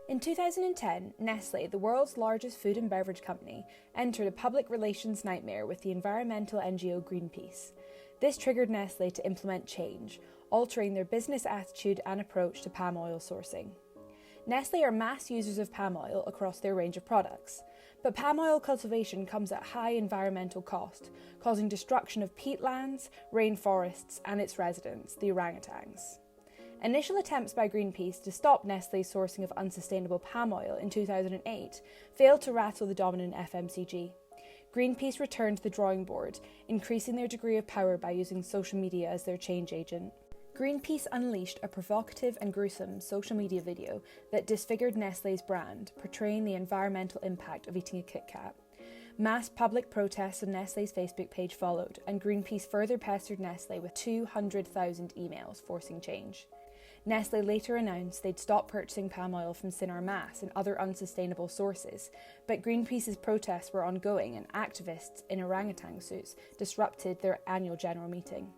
In 2010, Nestlé, the world's largest food and beverage company, entered a public relations nightmare with the environmental NGO Greenpeace. This triggered Nestlé to implement change, altering their business attitude and approach to palm oil sourcing. Nestlé are mass users of palm oil across their range of products, but palm oil cultivation comes at high environmental cost, causing destruction of peatlands, rainforests, and its residents, the orangutans. Initial attempts by Greenpeace to stop Nestlé's sourcing of unsustainable palm oil in 2008 failed to rattle the dominant FMCG. Greenpeace returned to the drawing board, increasing their degree of power by using social media as their change agent. Greenpeace unleashed a provocative and gruesome social media video that disfigured Nestlé's brand, portraying the environmental impact of eating a Kit Kat. Mass public protests on Nestlé's Facebook page followed, and Greenpeace further pestered Nestlé with 200,000 emails forcing change. Nestlé later announced they'd stop purchasing palm oil from Sinar Mas and other unsustainable sources, but Greenpeace's protests were ongoing and activists in orangutan suits disrupted their annual general meeting.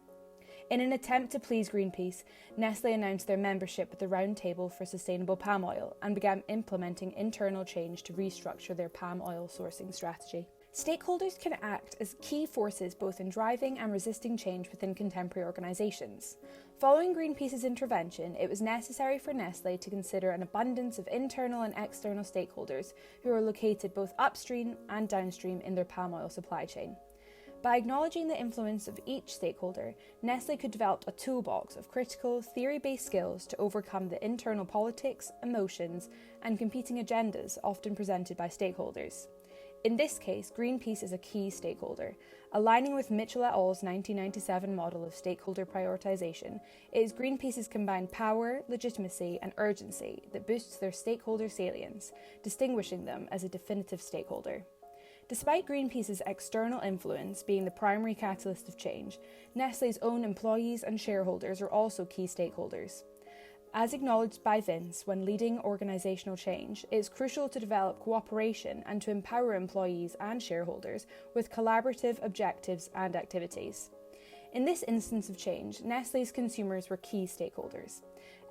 In an attempt to please Greenpeace, Nestlé announced their membership with the Round Table for Sustainable Palm Oil and began implementing internal change to restructure their palm oil sourcing strategy. Stakeholders can act as key forces both in driving and resisting change within contemporary organisations. Following Greenpeace's intervention, it was necessary for Nestlé to consider an abundance of internal and external stakeholders who are located both upstream and downstream in their palm oil supply chain. By acknowledging the influence of each stakeholder, Nestlé could develop a toolbox of critical, theory-based skills to overcome the internal politics, emotions, and competing agendas often presented by stakeholders. In this case, Greenpeace is a key stakeholder. Aligning with Mitchell et al.'s 1997 model of stakeholder prioritisation, it is Greenpeace's combined power, legitimacy and urgency that boosts their stakeholder salience, distinguishing them as a definitive stakeholder. Despite Greenpeace's external influence being the primary catalyst of change, Nestlé's own employees and shareholders are also key stakeholders. As acknowledged by Vince when leading organisational change, it is crucial to develop cooperation and to empower employees and shareholders with collaborative objectives and activities. In this instance of change, Nestlé's consumers were key stakeholders.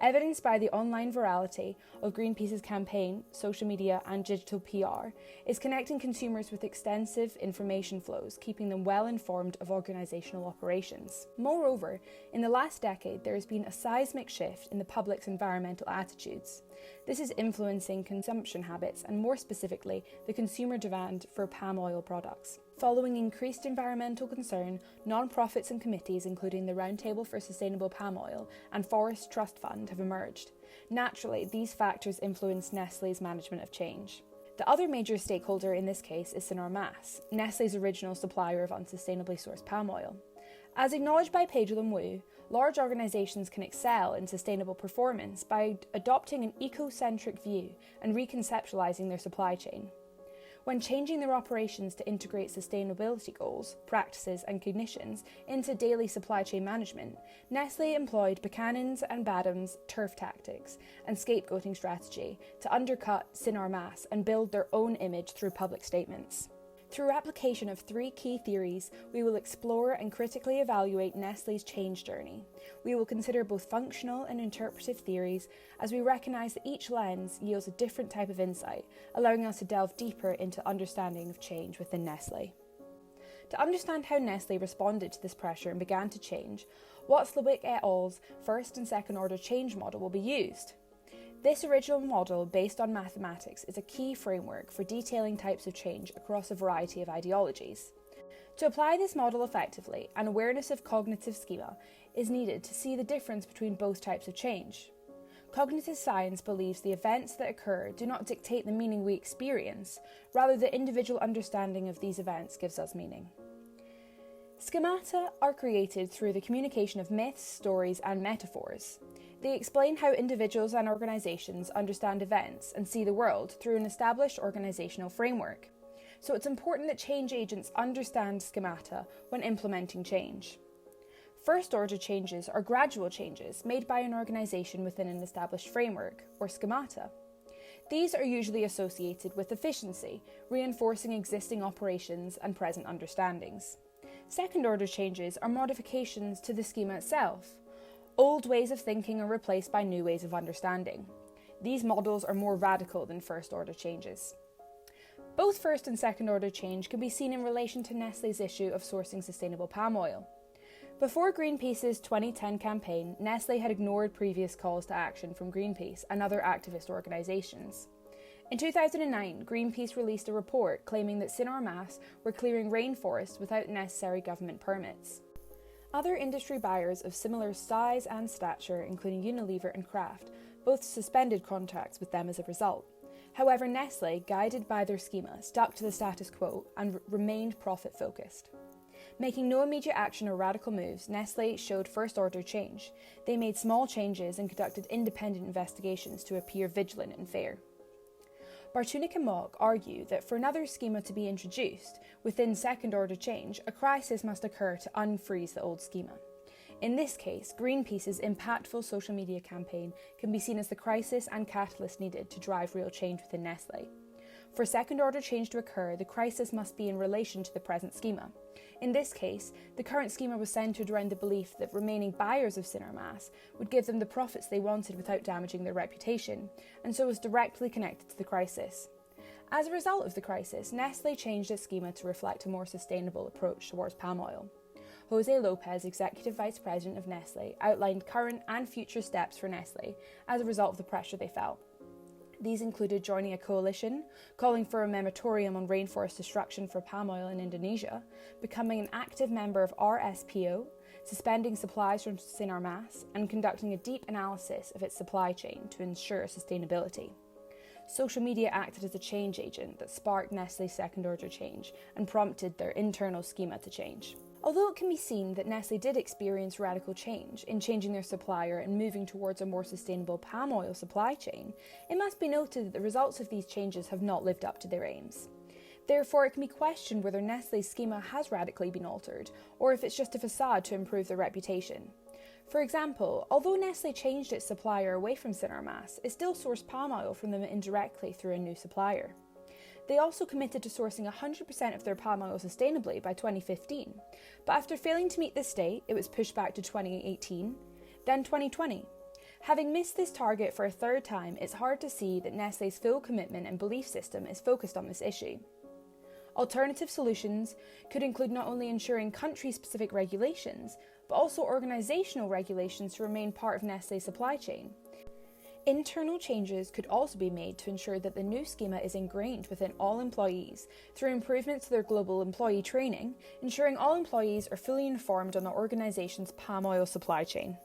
Evidenced by the online virality of Greenpeace's campaign, social media and digital PR, is connecting consumers with extensive information flows, keeping them well informed of organisational operations. Moreover, in the last decade there has been a seismic shift in the public's environmental attitudes. This is influencing consumption habits and more specifically the consumer demand for palm oil products. Following increased environmental concern, non-profits and committees including the Round Table for Sustainable Palm Oil and Forest Trust Fund have emerged. Naturally, these factors influence Nestlé's management of change. The other major stakeholder in this case is Sinar Mas, Nestlé's original supplier of unsustainably sourced palm oil. As acknowledged by Pedro Wu, large organisations can excel in sustainable performance by adopting an eco-centric view and reconceptualising their supply chain. When changing their operations to integrate sustainability goals, practices and cognitions into daily supply chain management, Nestlé employed Buchanan's and Badham's turf tactics and scapegoating strategy to undercut Sinar Mas and build their own image through public statements. Through application of 3 key theories, we will explore and critically evaluate Nestlé's change journey. We will consider both functional and interpretive theories, as we recognise that each lens yields a different type of insight, allowing us to delve deeper into understanding of change within Nestlé. To understand how Nestlé responded to this pressure and began to change, Watzlawick et al.'s first and second order change model will be used. This original model, based on mathematics, is a key framework for detailing types of change across a variety of ideologies. To apply this model effectively, an awareness of cognitive schema is needed to see the difference between both types of change. Cognitive science believes the events that occur do not dictate the meaning we experience, rather the individual understanding of these events gives us meaning. Schemata are created through the communication of myths, stories, and metaphors. They explain how individuals and organisations understand events and see the world through an established organisational framework. So it's important that change agents understand schemata when implementing change. First-order changes are gradual changes made by an organisation within an established framework, or schemata. These are usually associated with efficiency, reinforcing existing operations and present understandings. Second-order changes are modifications to the schema itself. Old ways of thinking are replaced by new ways of understanding. These models are more radical than first-order changes. Both first and second-order change can be seen in relation to Nestlé's issue of sourcing sustainable palm oil. Before Greenpeace's 2010 campaign, Nestlé had ignored previous calls to action from Greenpeace and other activist organisations. In 2009, Greenpeace released a report claiming that Sinarmas were clearing rainforests without necessary government permits. Other industry buyers of similar size and stature, including Unilever and Kraft, both suspended contracts with them as a result. However, Nestlé, guided by their schema, stuck to the status quo and remained profit-focused. Making no immediate action or radical moves, Nestlé showed first-order change. They made small changes and conducted independent investigations to appear vigilant and fair. Bartunek and Mock argue that for another schema to be introduced within second-order change, a crisis must occur to unfreeze the old schema. In this case, Greenpeace's impactful social media campaign can be seen as the crisis and catalyst needed to drive real change within Nestlé. For second-order change to occur, the crisis must be in relation to the present schema. In this case, the current schema was centred around the belief that remaining buyers of Sinarmas would give them the profits they wanted without damaging their reputation, and so was directly connected to the crisis. As a result of the crisis, Nestlé changed its schema to reflect a more sustainable approach towards palm oil. Jose Lopez, Executive Vice President of Nestlé, outlined current and future steps for Nestlé as a result of the pressure they felt. These included joining a coalition, calling for a moratorium on rainforest destruction for palm oil in Indonesia, becoming an active member of RSPO, suspending supplies from Sinarmas, and conducting a deep analysis of its supply chain to ensure sustainability. Social media acted as a change agent that sparked Nestlé's second-order change and prompted their internal schema to change. Although it can be seen that Nestlé did experience radical change in changing their supplier and moving towards a more sustainable palm oil supply chain, it must be noted that the results of these changes have not lived up to their aims. Therefore, it can be questioned whether Nestlé's schema has radically been altered, or if it's just a facade to improve their reputation. For example, although Nestlé changed its supplier away from Sinarmas, it still sourced palm oil from them indirectly through a new supplier. They also committed to sourcing 100% of their palm oil sustainably by 2015, but after failing to meet this date, it was pushed back to 2018, then 2020. Having missed this target for a third time, it's hard to see that Nestlé's full commitment and belief system is focused on this issue. Alternative solutions could include not only ensuring country-specific regulations, but also organisational regulations to remain part of Nestlé's supply chain. Internal changes could also be made to ensure that the new schema is ingrained within all employees through improvements to their global employee training, ensuring all employees are fully informed on the organisation's palm oil supply chain.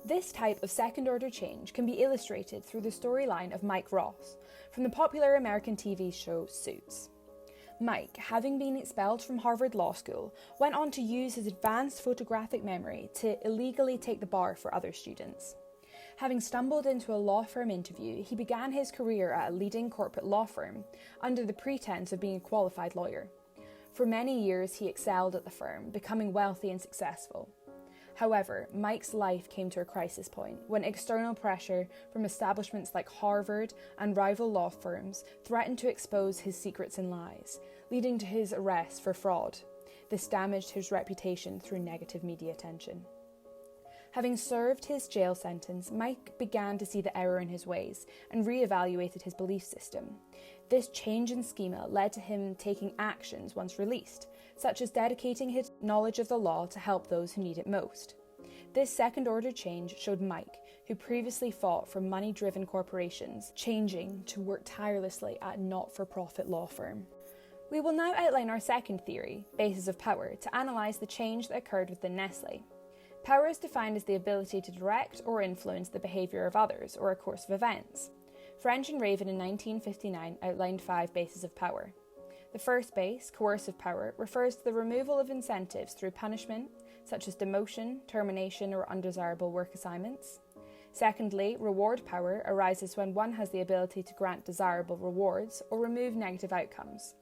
This type of second-order change can be illustrated through the storyline of Mike Ross from the popular American TV show Suits. Mike, having been expelled from Harvard Law School, went on to use his advanced photographic memory to illegally take the bar for other students. Having stumbled into a law firm interview, he began his career at a leading corporate law firm under the pretense of being a qualified lawyer. For many years, he excelled at the firm, becoming wealthy and successful. However, Mike's life came to a crisis point when external pressure from establishments like Harvard and rival law firms threatened to expose his secrets and lies, leading to his arrest for fraud. This damaged his reputation through negative media attention. Having served his jail sentence, Mike began to see the error in his ways and re-evaluated his belief system. This change in schema led to him taking actions once released, such as dedicating his knowledge of the law to help those who need it most. This second-order change showed Mike, who previously fought for money-driven corporations, changing to work tirelessly at a not-for-profit law firm. We will now outline our second theory, basis of power, to analyse the change that occurred within Nestlé. Power is defined as the ability to direct or influence the behaviour of others or a course of events. French and Raven in 1959 outlined 5 bases of power. The first base, coercive power, refers to the removal of incentives through punishment, such as demotion, termination, or undesirable work assignments. Secondly, reward power arises when one has the ability to grant desirable rewards or remove negative outcomes.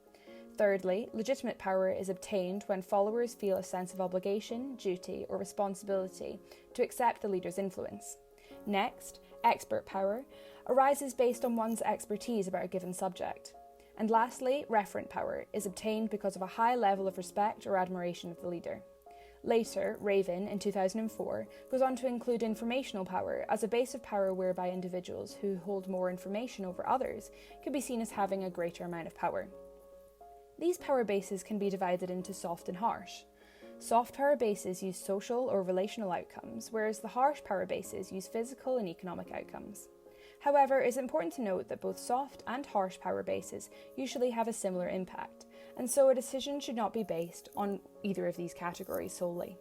Thirdly, legitimate power is obtained when followers feel a sense of obligation, duty, or responsibility to accept the leader's influence. Next, expert power arises based on one's expertise about a given subject. And lastly, referent power is obtained because of a high level of respect or admiration of the leader. Later, Raven, in 2004, goes on to include informational power as a base of power whereby individuals who hold more information over others can be seen as having a greater amount of power. These power bases can be divided into soft and harsh. Soft power bases use social or relational outcomes, whereas the harsh power bases use physical and economic outcomes. However, it's important to note that both soft and harsh power bases usually have a similar impact, and so a decision should not be based on either of these categories solely.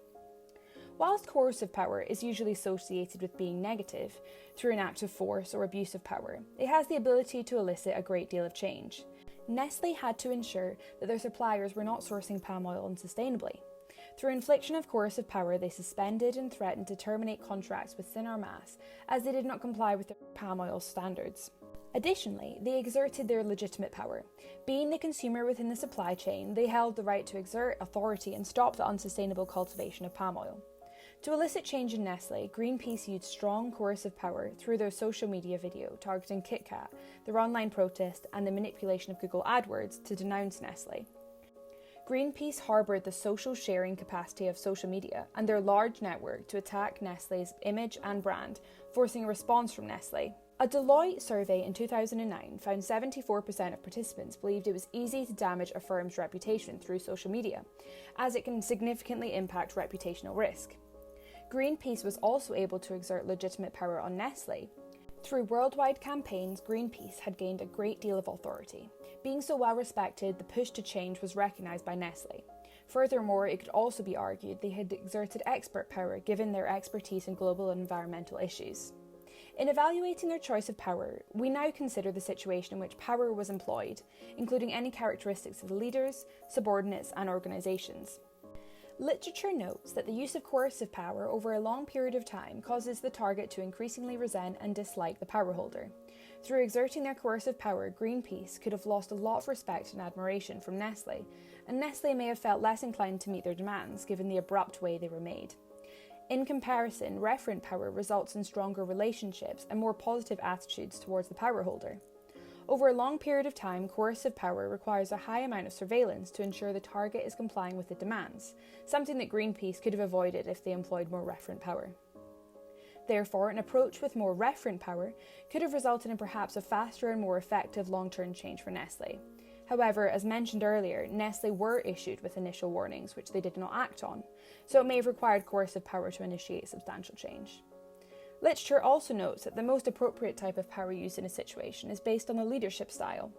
Whilst coercive power is usually associated with being negative, through an act of force or abuse of power, it has the ability to elicit a great deal of change. Nestlé had to ensure that their suppliers were not sourcing palm oil unsustainably. Through infliction of coercive power, they suspended and threatened to terminate contracts with Sinarmas as they did not comply with their palm oil standards. Additionally, they exerted their legitimate power. Being the consumer within the supply chain, they held the right to exert authority and stop the unsustainable cultivation of palm oil. To elicit change in Nestlé, Greenpeace used strong coercive power through their social media video targeting KitKat, their online protest, and the manipulation of Google AdWords to denounce Nestlé. Greenpeace harboured the social sharing capacity of social media and their large network to attack Nestlé's image and brand, forcing a response from Nestlé. A Deloitte survey in 2009 found 74% of participants believed it was easy to damage a firm's reputation through social media, as it can significantly impact reputational risk. Greenpeace was also able to exert legitimate power on Nestlé. Through worldwide campaigns, Greenpeace had gained a great deal of authority. Being so well respected, the push to change was recognised by Nestlé. Furthermore, it could also be argued they had exerted expert power given their expertise in global and environmental issues. In evaluating their choice of power, we now consider the situation in which power was employed, including any characteristics of the leaders, subordinates, and organisations. Literature notes that the use of coercive power over a long period of time causes the target to increasingly resent and dislike the power holder. Through exerting their coercive power, Greenpeace could have lost a lot of respect and admiration from Nestlé, and Nestlé may have felt less inclined to meet their demands given the abrupt way they were made. In comparison, referent power results in stronger relationships and more positive attitudes towards the power holder. Over a long period of time, coercive power requires a high amount of surveillance to ensure the target is complying with the demands, something that Greenpeace could have avoided if they employed more referent power. Therefore, an approach with more referent power could have resulted in perhaps a faster and more effective long-term change for Nestlé. However, as mentioned earlier, Nestlé were issued with initial warnings which they did not act on, so it may have required coercive power to initiate substantial change. Literature also notes that the most appropriate type of power used in a situation is based on the leadership style.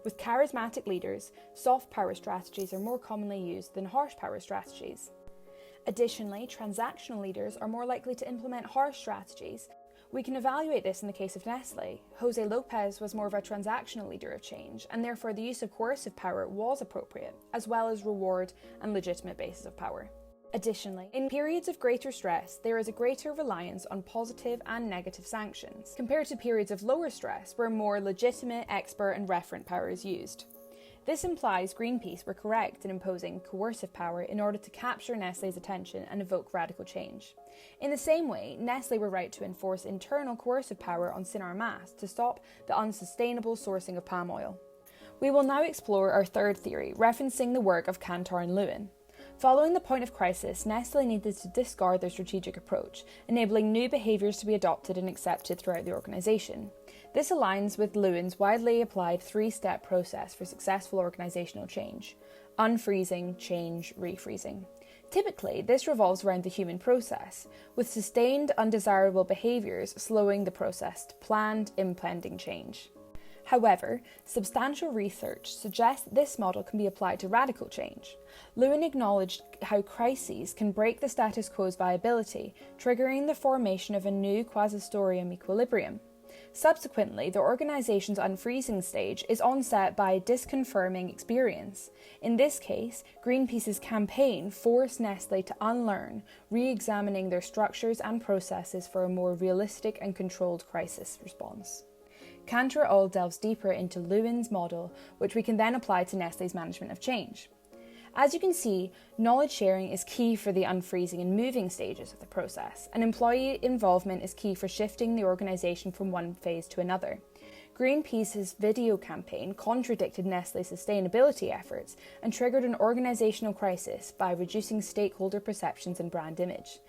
With charismatic leaders, soft power strategies are more commonly used than harsh power strategies. Additionally, transactional leaders are more likely to implement harsh strategies. We can evaluate this in the case of Nestlé. José López was more of a transactional leader of change, and therefore the use of coercive power was appropriate, as well as reward and legitimate bases of power. Additionally, in periods of greater stress, there is a greater reliance on positive and negative sanctions, compared to periods of lower stress where more legitimate, expert and referent power is used. This implies Greenpeace were correct in imposing coercive power in order to capture Nestlé's attention and evoke radical change. In the same way, Nestlé were right to enforce internal coercive power on Sinarmas to stop the unsustainable sourcing of palm oil. We will now explore our third theory, referencing the work of Cantor and Lewin. Following the point of crisis, Nestlé needed to discard their strategic approach, enabling new behaviours to be adopted and accepted throughout the organisation. This aligns with Lewin's widely applied three-step process for successful organisational change: unfreezing, change, refreezing. Typically, this revolves around the human process, with sustained undesirable behaviours slowing the process to planned, impending change. However, substantial research suggests this model can be applied to radical change. Lewin acknowledged how crises can break the status quo's viability, triggering the formation of a new quasi-storium equilibrium. Subsequently, the organisation's unfreezing stage is onset by a disconfirming experience. In this case, Greenpeace's campaign forced Nestlé to unlearn, re-examining their structures and processes for a more realistic and controlled crisis response. Cantor et al. Delves deeper into Lewin's model, which we can then apply to Nestlé's management of change. As you can see, knowledge sharing is key for the unfreezing and moving stages of the process, and employee involvement is key for shifting the organisation from one phase to another. Greenpeace's video campaign contradicted Nestlé's sustainability efforts and triggered an organisational crisis by reducing stakeholder perceptions and brand image.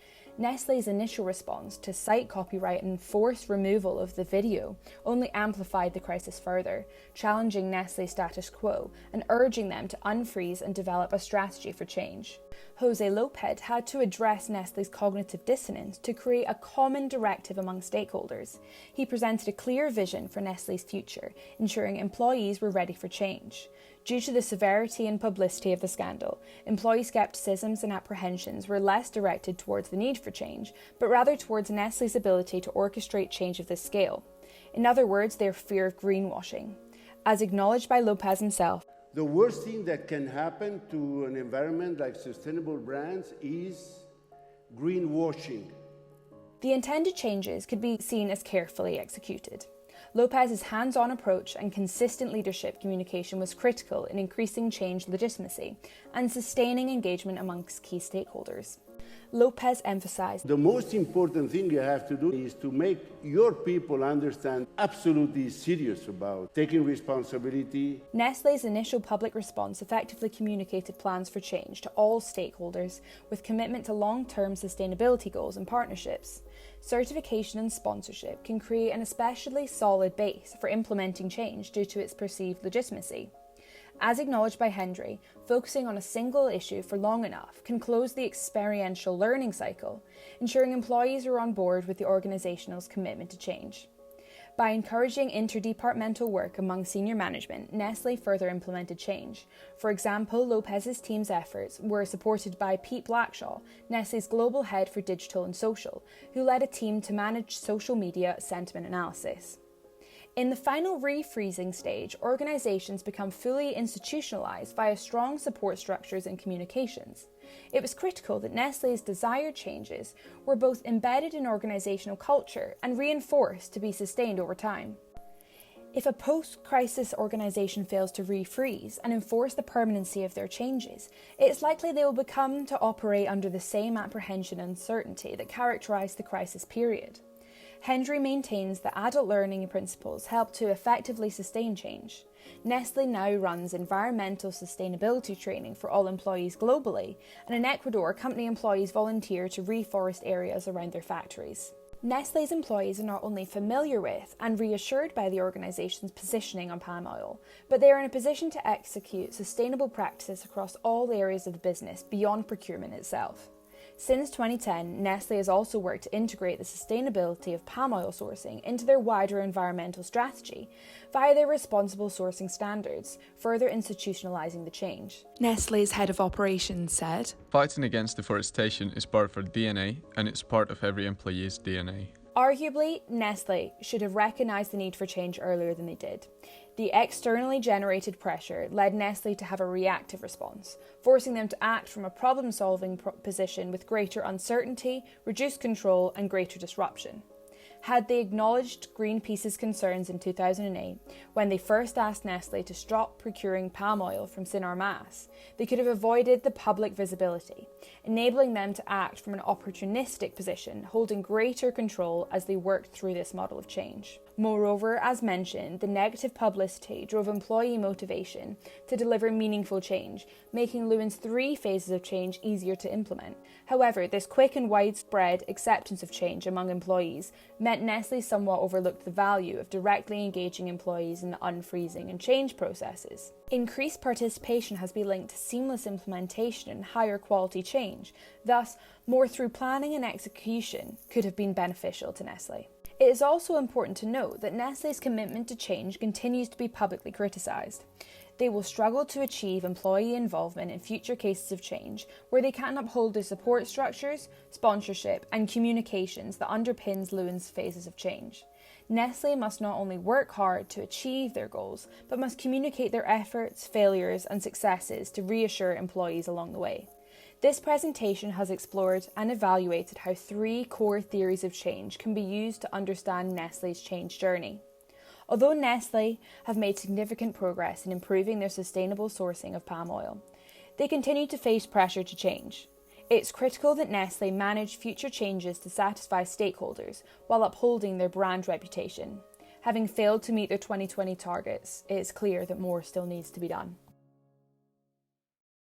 Nestlé's initial response to cite copyright and forced removal of the video only amplified the crisis further, challenging Nestlé's status quo and urging them to unfreeze and develop a strategy for change. José López had to address Nestlé's cognitive dissonance to create a common directive among stakeholders. He presented a clear vision for Nestlé's future, ensuring employees were ready for change. Due to the severity and publicity of the scandal, employee scepticisms and apprehensions were less directed towards the need for change, but rather towards Nestlé's ability to orchestrate change of this scale. In other words, their fear of greenwashing. As acknowledged by López himself, the worst thing that can happen to an environment like sustainable brands is greenwashing. The intended changes could be seen as carefully executed. López's hands-on approach and consistent leadership communication was critical in increasing change legitimacy and sustaining engagement amongst key stakeholders. López emphasized, the most important thing you have to do is to make your people understand absolutely serious about taking responsibility. Nestlé's initial public response effectively communicated plans for change to all stakeholders with commitment to long-term sustainability goals and partnerships. Certification and sponsorship can create an especially solid base for implementing change due to its perceived legitimacy. As acknowledged by Hendry, focusing on a single issue for long enough can close the experiential learning cycle, ensuring employees are on board with the organisation's commitment to change. By encouraging interdepartmental work among senior management, Nestlé further implemented change. For example, López's team's efforts were supported by Pete Blackshaw, Nestlé's global head for digital and social, who led a team to manage social media sentiment analysis. In the final refreezing stage, organisations become fully institutionalised via strong support structures and communications. It was critical that Nestlé's desired changes were both embedded in organisational culture and reinforced to be sustained over time. If a post-crisis organisation fails to refreeze and enforce the permanency of their changes, it is likely they will become to operate under the same apprehension and uncertainty that characterised the crisis period. Hendry maintains that adult learning principles help to effectively sustain change. Nestlé now runs environmental sustainability training for all employees globally, and in Ecuador, company employees volunteer to reforest areas around their factories. Nestlé's employees are not only familiar with and reassured by the organisation's positioning on palm oil, but they are in a position to execute sustainable practices across all areas of the business beyond procurement itself. Since 2010, Nestlé has also worked to integrate the sustainability of palm oil sourcing into their wider environmental strategy via their responsible sourcing standards, further institutionalising the change. Nestlé's head of operations said, "Fighting against deforestation is part of our DNA, and it's part of every employee's DNA." Arguably, Nestlé should have recognised the need for change earlier than they did. The externally generated pressure led Nestlé to have a reactive response, forcing them to act from a problem-solving position with greater uncertainty, reduced control and greater disruption. Had they acknowledged Greenpeace's concerns in 2008, when they first asked Nestlé to stop procuring palm oil from Sinarmas, they could have avoided the public visibility, enabling them to act from an opportunistic position, holding greater control as they worked through this model of change. Moreover, as mentioned, the negative publicity drove employee motivation to deliver meaningful change, making Lewin's 3 phases of change easier to implement. However, this quick and widespread acceptance of change among employees meant Nestlé somewhat overlooked the value of directly engaging employees in the unfreezing and change processes. Increased participation has been linked to seamless implementation and higher quality change. Thus, more through planning and execution could have been beneficial to Nestlé. It is also important to note that Nestlé's commitment to change continues to be publicly criticised. They will struggle to achieve employee involvement in future cases of change where they can't uphold the support structures, sponsorship and communications that underpins Lewin's phases of change. Nestlé must not only work hard to achieve their goals, but must communicate their efforts, failures and successes to reassure employees along the way. This presentation has explored and evaluated how 3 core theories of change can be used to understand Nestlé's change journey. Although Nestlé have made significant progress in improving their sustainable sourcing of palm oil, they continue to face pressure to change. It's critical that Nestlé manage future changes to satisfy stakeholders while upholding their brand reputation. Having failed to meet their 2020 targets, it is clear that more still needs to be done.